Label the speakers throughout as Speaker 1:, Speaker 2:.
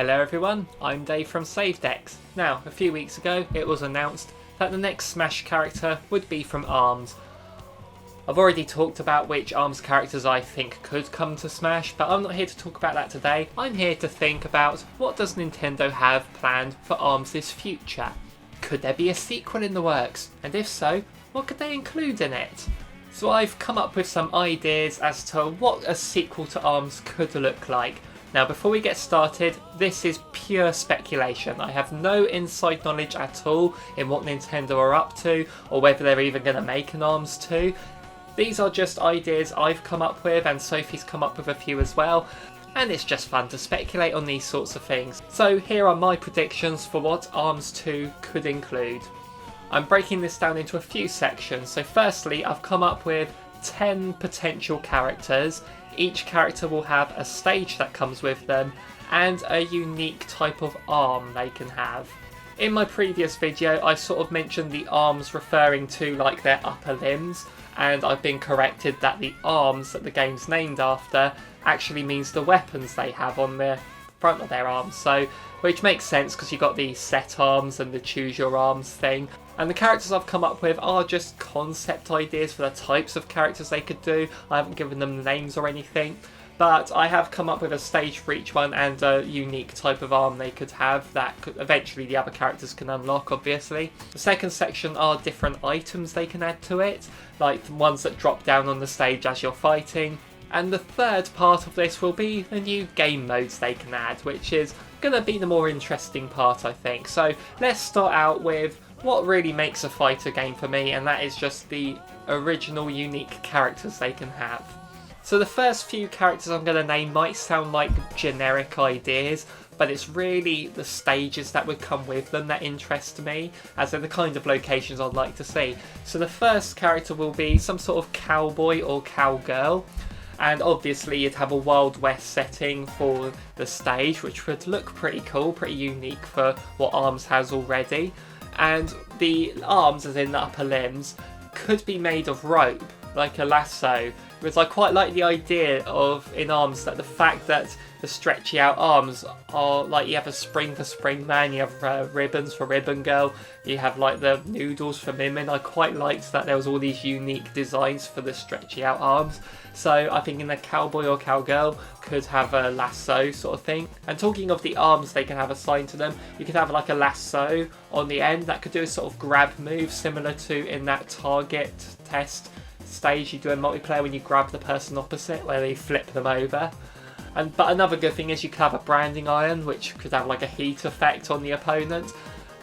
Speaker 1: Hello everyone, I'm Dave from SaveDex. Now, a few weeks ago it was announced that the next Smash character would be from ARMS. I've already talked about which ARMS characters I think could come to Smash, but I'm not here to talk about that today. I'm here to think about what does Nintendo have planned for ARMS' future. Could there be a sequel in the works? And if so, what could they include in it? So I've come up with some ideas as to what a sequel to ARMS could look like. Now before we get started, this is pure speculation. I have no inside knowledge at all in what Nintendo are up to or whether they're even going to make an ARMS 2. These are just ideas I've come up with and Sophie's come up with a few as well. And it's just fun to speculate on these sorts of things. So here are my predictions for what ARMS 2 could include. I'm breaking this down into a few sections. So firstly, I've come up with 10 potential characters. Each character will have a stage that comes with them and a unique type of arm they can have. In my previous video, I sort of mentioned the arms referring to like their upper limbs, and I've been corrected that the arms that the game's named after actually means the weapons they have on the front of their arms. So, which makes sense because you've got the set arms and the choose your arms thing. And the characters I've come up with are just concept ideas for the types of characters they could do. I haven't given them names or anything, but I have come up with a stage for each one and a unique type of arm they could have that could, eventually the other characters can unlock, obviously. The second section are different items they can add to it, like the ones that drop down on the stage as you're fighting. And the third part of this will be the new game modes they can add, which is going to be the more interesting part, I think. So let's start out with what really makes a fighter game for me, and that is just the original unique characters they can have. So the first few characters I'm going to name might sound like generic ideas, but it's really the stages that would come with them that interest me, as they're the kind of locations I'd like to see. So the first character will be some sort of cowboy or cowgirl. And obviously you'd have a Wild West setting for the stage, which would look pretty cool, pretty unique for what ARMS has already. And the arms, as in the upper limbs, could be made of rope, like a lasso. Because I quite like the idea of, in ARMS, that the fact that the stretchy out arms are like you have a spring for Spring Man, you have ribbons for Ribbon Girl, you have like the noodles for Min Min. I quite liked that there was all these unique designs for the stretchy out arms. So I think in the cowboy or cowgirl could have a lasso sort of thing. And talking of the arms they can have assigned to them, you could have like a lasso on the end that could do a sort of grab move similar to in that target test stage you do in multiplayer when you grab the person opposite where they flip them over. But another good thing is you could have a branding iron which could have like a heat effect on the opponent.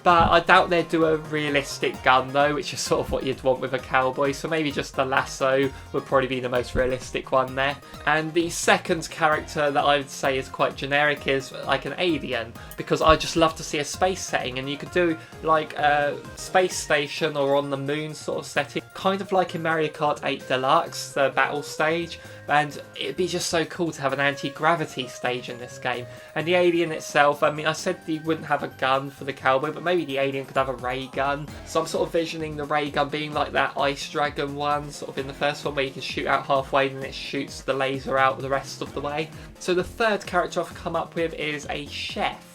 Speaker 1: But I doubt they'd do a realistic gun though, which is sort of what you'd want with a cowboy, so maybe just the lasso would probably be the most realistic one there. And the second character that I would say is quite generic is like an alien, because I just love to see a space setting, and you could do like a space station or on the moon sort of setting, kind of like in Mario Kart 8 Deluxe, the battle stage. And it'd be just so cool to have an anti-gravity stage in this game. And the alien itself, I mean, I said he wouldn't have a gun for the cowboy, but maybe the alien could have a ray gun. So I'm sort of visioning the ray gun being like that Ice Dragon one, sort of in the first one, where you can shoot out halfway and it shoots the laser out the rest of the way. So the third character I've come up with is a chef.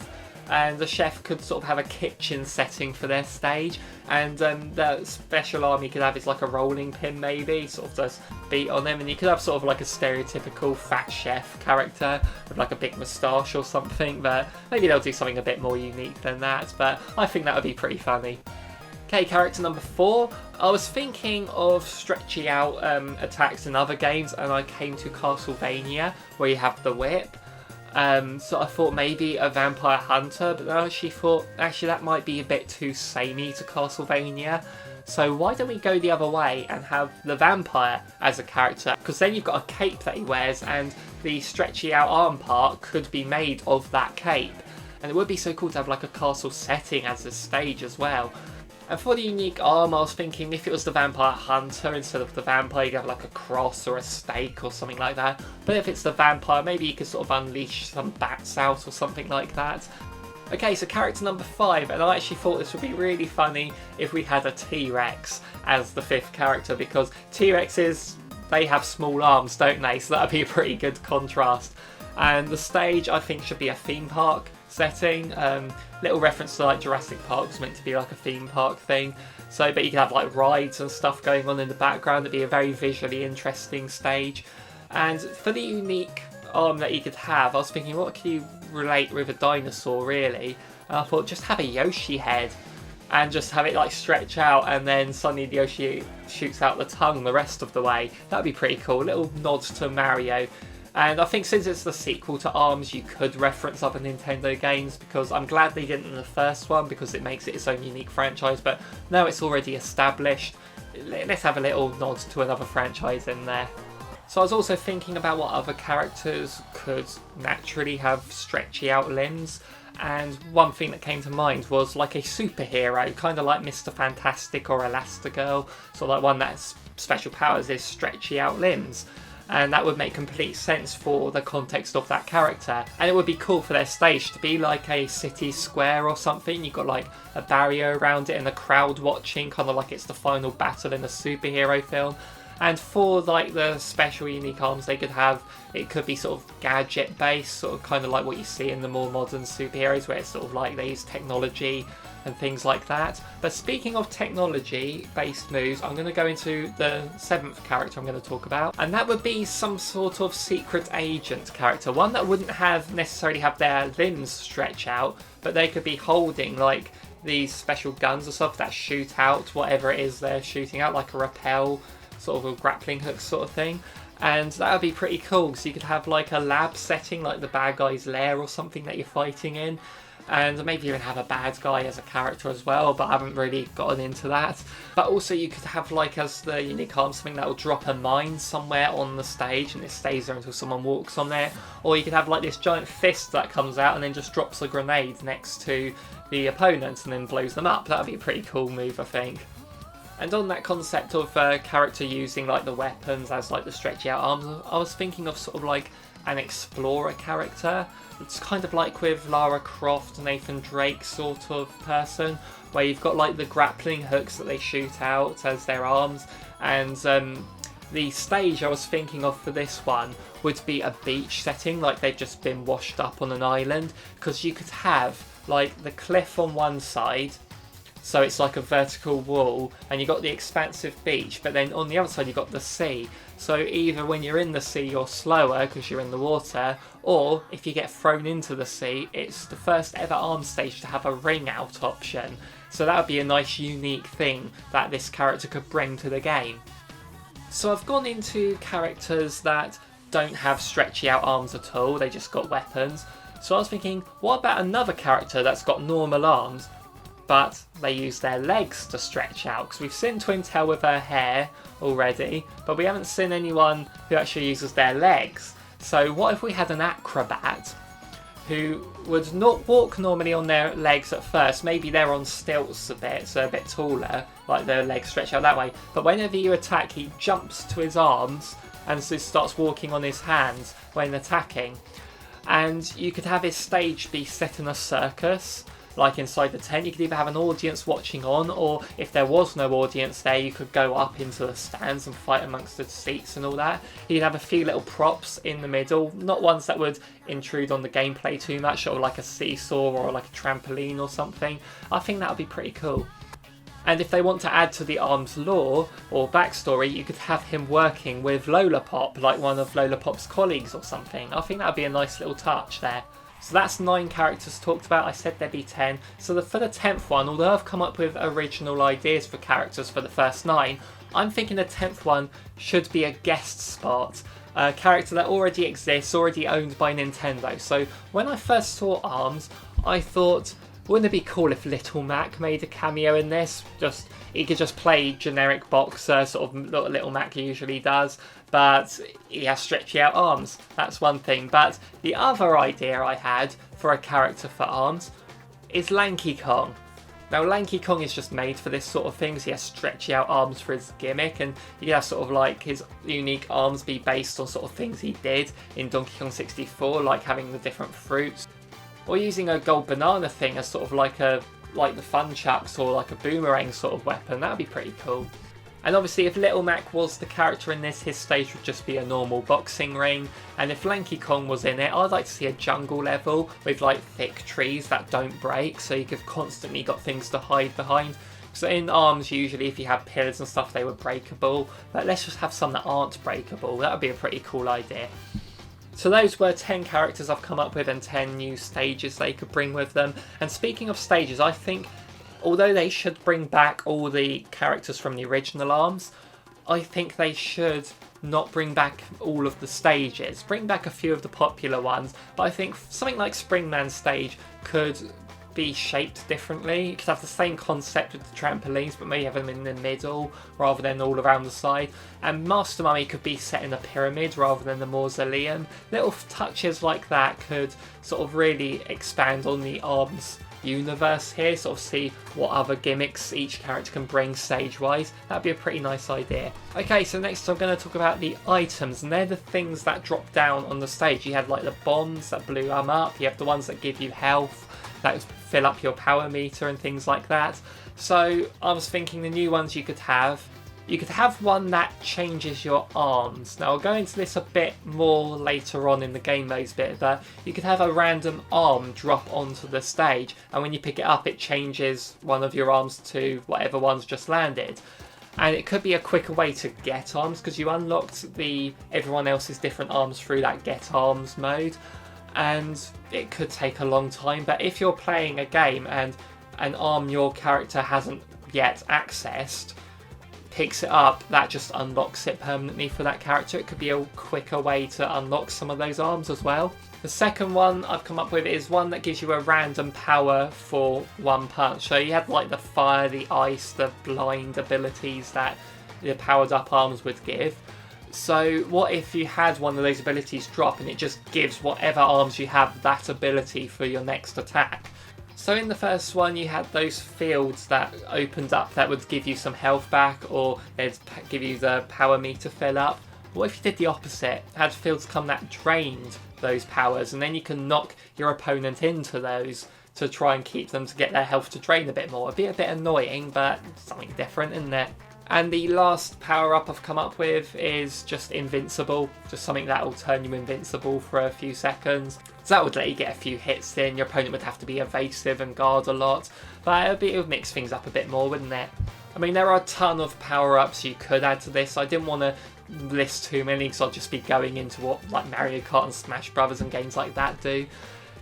Speaker 1: And the chef could sort of have a kitchen setting for their stage, and the special arm you could have is like a rolling pin, maybe sort of does beat on them, and you could have sort of like a stereotypical fat chef character with like a big moustache or something, but maybe they'll do something a bit more unique than that, but I think that would be pretty funny. Okay, character number 4. I was thinking of stretchy out attacks in other games, and I came to Castlevania where you have the whip. So I thought maybe a vampire hunter, but then I actually thought that might be a bit too samey to Castlevania. So why don't we go the other way and have the vampire as a character? Because then you've got a cape that he wears, and the stretchy out arm part could be made of that cape. And it would be so cool to have like a castle setting as a stage as well. And for the unique arm, I was thinking if it was the vampire hunter instead of the vampire, you'd have like a cross or a stake or something like that. But if it's the vampire, maybe you could sort of unleash some bats out or something like that. Okay, so character number 5, and I actually thought this would be really funny if we had a T-Rex as the 5th character, because T-Rexes, they have small arms, don't they? So that would be a pretty good contrast. And the stage, I think, should be a theme park. setting. Little reference to like Jurassic Park was meant to be like a theme park thing. So, but you could have like rides and stuff going on in the background. It'd be a very visually interesting stage. And for the unique arm that you could have, I was thinking, what can you relate with a dinosaur really? And I thought, just have a Yoshi head and just have it like stretch out, and then suddenly the Yoshi shoots out the tongue the rest of the way. That'd be pretty cool. Little nods to Mario. And I think since it's the sequel to ARMS, you could reference other Nintendo games, because I'm glad they didn't in the first one, because it makes it its own unique franchise, but now it's already established, let's have a little nod to another franchise in there. So I was also thinking about what other characters could naturally have stretchy out limbs, and one thing that came to mind was like a superhero, kind of like Mr. Fantastic or Elastigirl, so like one that's special powers is stretchy out limbs. And that would make complete sense for the context of that character. And it would be cool for their stage to be like a city square or something. You've got like a barrier around it and a crowd watching, kind of like it's the final battle in a superhero film. And for like the special unique arms they could have, it could be sort of gadget based, sort of kind of like what you see in the more modern superheroes, where it's sort of like they use technology and things like that. But speaking of technology based moves, I'm going to go into the 7th character I'm going to talk about, and that would be some sort of secret agent character, one that wouldn't necessarily have their limbs stretch out, but they could be holding like these special guns or stuff that shoot out whatever it is they're shooting out, like a rappel, sort of a grappling hook sort of thing. And that would be pretty cool, because you could have like a lab setting, like the bad guy's lair or something that you're fighting in, and maybe even have a bad guy as a character as well, but I haven't really gotten into that. But also you could have like as the unique arm something that will drop a mine somewhere on the stage and it stays there until someone walks on there, or you could have like this giant fist that comes out and then just drops a grenade next to the opponent and then blows them up. That would be a pretty cool move, I think. And on that concept of character using like the weapons as like the stretchy out arms, I was thinking of sort of like an explorer character. It's kind of like with Lara Croft, Nathan Drake sort of person, where you've got like the grappling hooks that they shoot out as their arms, and the stage I was thinking of for this one would be a beach setting, like they've just been washed up on an island, because you could have like the cliff on one side, so it's like a vertical wall, and you've got the expansive beach, but then on the other side you've got the sea. So either when you're in the sea you're slower because you're in the water, or if you get thrown into the sea, it's the first ever ARMS stage to have a ring out option. So that would be a nice unique thing that this character could bring to the game. So I've gone into characters that don't have stretchy out arms at all, they just got weapons. So I was thinking, what about another character that's got normal arms, but they use their legs to stretch out? Because we've seen Twin Tail with her hair already, but we haven't seen anyone who actually uses their legs. So what if we had an acrobat who would not walk normally on their legs at first, maybe they're on stilts a bit, so a bit taller, like their legs stretch out that way, but whenever you attack he jumps to his arms and so starts walking on his hands when attacking. And you could have his stage be set in a circus, like inside the tent. You could either have an audience watching on, or if there was no audience there, you could go up into the stands and fight amongst the seats and all that. You'd have a few little props in the middle, not ones that would intrude on the gameplay too much, or like a seesaw or like a trampoline or something. I think that would be pretty cool. And if they want to add to the ARMS lore or backstory, you could have him working with Lola Pop, like one of Lola Pop's colleagues or something. I think that would be a nice little touch there. So that's 9 characters talked about. I said there'd be 10. So for the 10th one, although I've come up with original ideas for characters for the first 9, I'm thinking the 10th one should be a guest spot. A character that already exists, already owned by Nintendo. So when I first saw ARMS, I thought, wouldn't it be cool if Little Mac made a cameo in this? He could just play generic boxer, sort of what Little Mac usually does, but he has stretchy out arms. That's one thing. But the other idea I had for a character for ARMS is Lanky Kong. Now Lanky Kong is just made for this sort of thing, so he has stretchy out arms for his gimmick, and he has sort of like his unique arms be based on sort of things he did in Donkey Kong 64, like having the different fruits, or using a gold banana thing as sort of like the funchucks or like a boomerang sort of weapon. That would be pretty cool. And obviously if Little Mac was the character in this, his stage would just be a normal boxing ring. And if Lanky Kong was in it, I'd like to see a jungle level with like thick trees that don't break, so you could constantly got things to hide behind. So in ARMS, usually if you have pillars and stuff, they were breakable. But let's just have some that aren't breakable. That would be a pretty cool idea. So those were 10 characters I've come up with and 10 new stages they could bring with them. And speaking of stages, I think although they should bring back all the characters from the original ARMS, I think they should not bring back all of the stages. Bring back a few of the popular ones, but I think something like Springman's stage could be shaped differently. You could have the same concept with the trampolines, but maybe have them in the middle rather than all around the side. And Master Mummy could be set in a pyramid rather than the mausoleum. Little touches like that could sort of really expand on the ARMS universe here, sort of see what other gimmicks each character can bring stage wise. That'd be a pretty nice idea. Okay, so next I'm going to talk about the items, and they're the things that drop down on the stage. You had like the bombs that blew them up, you have the ones that give you health, that fill up your power meter and things like that. So I was thinking the new ones you could have one that changes your arms. Now I'll go into this a bit more later on in the game modes bit, but you could have a random arm drop onto the stage, and when you pick it up it changes one of your arms to whatever one's just landed. And it could be a quicker way to get arms, because you unlocked everyone else's different arms through that get arms mode, and it could take a long time. But if you're playing a game and an arm your character hasn't yet accessed picks it up, that just unlocks it permanently for that character. It could be a quicker way to unlock some of those arms as well. The second one I've come up with is one that gives you a random power for one punch. So you had like the fire, the ice, the blind abilities that the powered up arms would give. So what if you had one of those abilities drop and it just gives whatever arms you have that ability for your next attack? So in the first one you had those fields that opened up that would give you some health back, or they'd give you the power meter fill up. What if you did the opposite? Had fields come that drained those powers, and then you can knock your opponent into those to try and keep them to get their health to drain a bit more. It'd be a bit annoying, but something different, isn't it? And the last power up I've come up with is just invincible, just something that will turn you invincible for a few seconds. So that would let you get a few hits in, your opponent would have to be evasive and guard a lot, but it would mix things up a bit more, wouldn't it? I mean, there are a ton of power ups you could add to this. I didn't want to list too many because I'd just be going into what like Mario Kart and Smash Brothers and games like that do.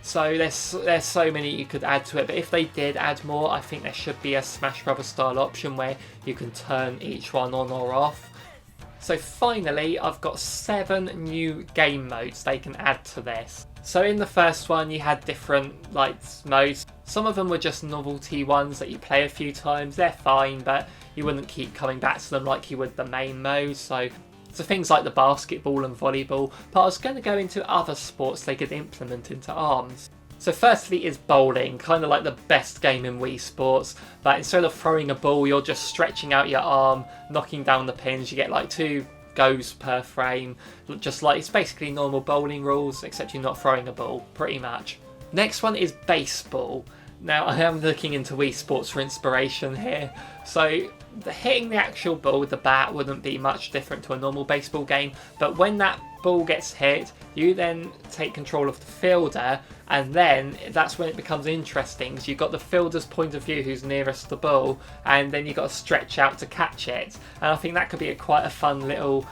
Speaker 1: So there's so many you could add to it, but if they did add more, I think there should be a Smash Brothers style option where you can turn each one on or off. So finally, I've got 7 new game modes they can add to this. So in the first one you had different modes. Some of them were just novelty ones that you play a few times. They're fine, but you wouldn't keep coming back to them like you would the main mode. So things like the basketball and volleyball, but I was going to go into other sports they could implement into ARMS. So firstly is bowling, kind of like the best game in Wii Sports, but instead of throwing a ball, you're just stretching out your arm, knocking down the pins. You get like 2 goes per frame, just like it's basically normal bowling rules, except you're not throwing a ball, pretty much. Next one is baseball. Now I am looking into Wii Sports for inspiration here, so hitting the actual ball with the bat wouldn't be much different to a normal baseball game, but when that ball gets hit, you then take control of the fielder, and then that's when it becomes interesting, because you've got the fielder's point of view who's nearest the ball, and then you've got to stretch out to catch it, and I think that could be quite a fun little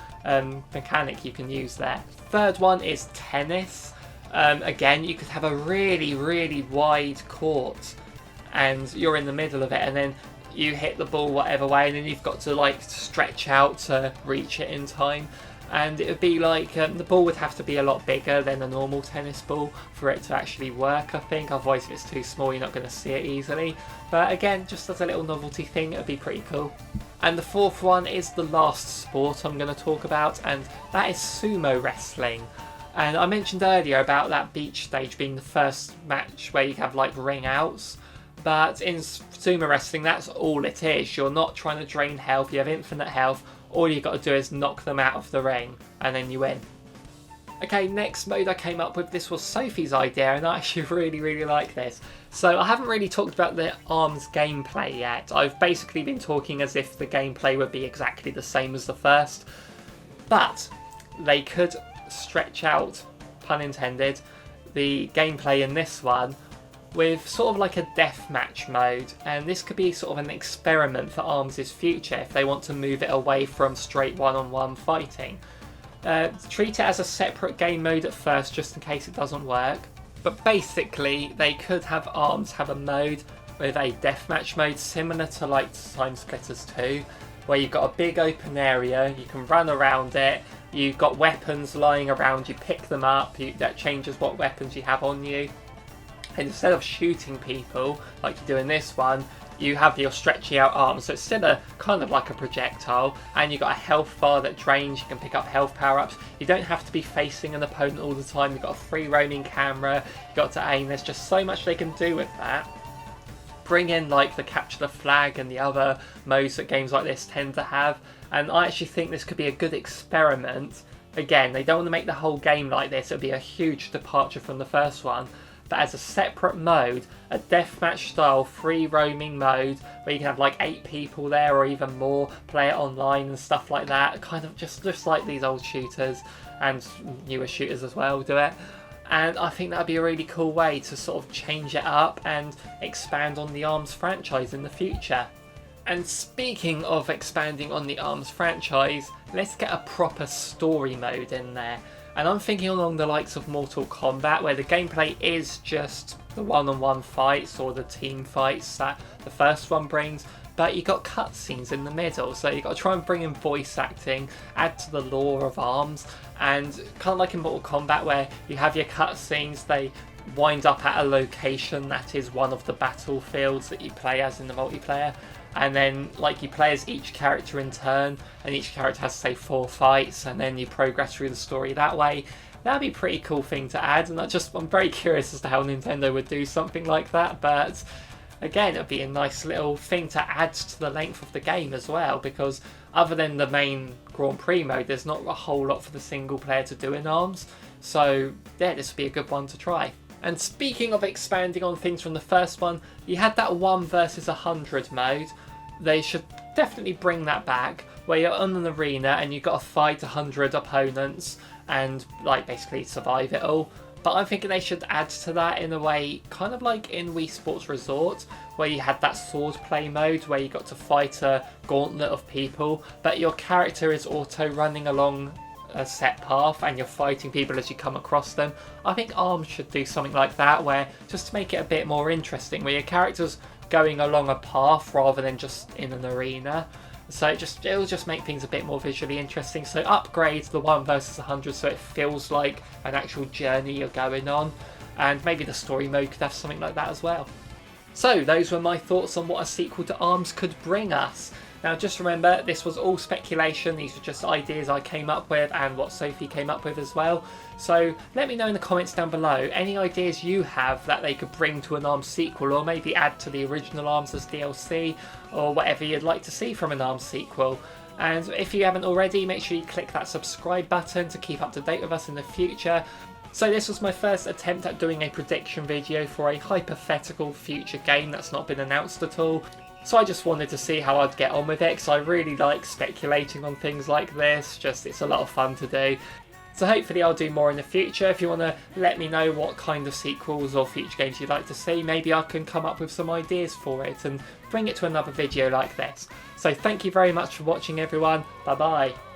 Speaker 1: mechanic you can use there. Third one is tennis. Again, you could have a really wide court and you're in the middle of it, and then you hit the ball whatever way, and then you've got to stretch out to reach it in time. And it would be the ball would have to be a lot bigger than a normal tennis ball for it to actually work, I think. Otherwise, if it's too small, you're not going to see it easily. But again, just as a little novelty thing, it would be pretty cool. And the fourth one is the last sport I'm going to talk about, and that is sumo wrestling. And I mentioned earlier about that beach stage being the first match where you have ring outs. But in sumo wrestling, that's all it is. You're not trying to drain health, you have infinite health. All you've got to do is knock them out of the ring, and then you win. Okay, next mode I came up with, this was Sophie's idea, and I actually really like this. So I haven't really talked about the ARMS gameplay yet. I've basically been talking as if the gameplay would be exactly the same as the first, but they could stretch out, pun intended, the gameplay in this one with sort of like a deathmatch mode, and this could be sort of an experiment for ARMS' future if they want to move it away from straight one-on-one fighting. Treat it as a separate game mode at first just in case it doesn't work, but basically they could have ARMS have a mode with a deathmatch mode similar to like Time Splitters 2, where you've got a big open area, you can run around it, you've got weapons lying around, you pick them up, that changes what weapons you have on you, and instead of shooting people like you do in this one, you have your stretchy out arms, so it's still a kind of like a projectile, and you've got a health bar that drains, you can pick up health power-ups. You don't have to be facing an opponent all the time, you've got a free roaming camera, you've got to aim, there's just so much they can do with that. Bring in like the capture the flag and the other modes that games like this tend to have, and I actually think this could be a good experiment. Again, they don't want to make the whole game like this, it would be a huge departure from the first one. But as a separate mode, a deathmatch style free roaming mode where you can have like 8 people there or even more, play it online and stuff like that, kind of just like these old shooters and newer shooters as well do it. And I think that would be a really cool way to sort of change it up and expand on the ARMS franchise in the future. And speaking of expanding on the ARMS franchise, let's get a proper story mode in there. And I'm thinking along the likes of Mortal Kombat, where the gameplay is just the one-on-one fights or the team fights that the first one brings, but you got cutscenes in the middle, so you got to try and bring in voice acting, add to the lore of ARMS, and kind of like in Mortal Kombat where you have your cutscenes, they wind up at a location that is one of the battlefields that you play as in the multiplayer. And then like you play as each character in turn, and each character has say 4 fights, and then you progress through the story that way. That'd be a pretty cool thing to add, and I'm very curious as to how Nintendo would do something like that, but again, it'd be a nice little thing to add to the length of the game as well, because other than the main Grand Prix mode, there's not a whole lot for the single player to do in ARMS, so yeah, this would be a good one to try. And speaking of expanding on things from the first one, you had that 1 versus 100 mode. They should definitely bring that back, where you're on an arena and you've got to fight 100 opponents and like basically survive it all. But I'm thinking they should add to that in a way, kind of like in Wii Sports Resort, where you had that sword play mode where you got to fight a gauntlet of people, but your character is auto running along a set path and you're fighting people as you come across them. I think ARMS should do something like that, where just to make it a bit more interesting, where your character's going along a path rather than just in an arena. So it'll just make things a bit more visually interesting. So upgrade the 1 versus 100 so it feels like an actual journey you're going on, and maybe the story mode could have something like that as well. So those were my thoughts on what a sequel to ARMS could bring us. Now just remember, this was all speculation, these were just ideas I came up with and what Sophie came up with as well. So let me know in the comments down below any ideas you have that they could bring to an ARMS sequel, or maybe add to the original ARMS as DLC, or whatever you'd like to see from an ARMS sequel. And if you haven't already, make sure you click that subscribe button to keep up to date with us in the future. So this was my first attempt at doing a prediction video for a hypothetical future game that's not been announced at all. So I just wanted to see how I'd get on with it, because I really like speculating on things like this, it's a lot of fun to do. So hopefully I'll do more in the future. If you want to let me know what kind of sequels or future games you'd like to see, maybe I can come up with some ideas for it and bring it to another video like this. So thank you very much for watching everyone, bye bye.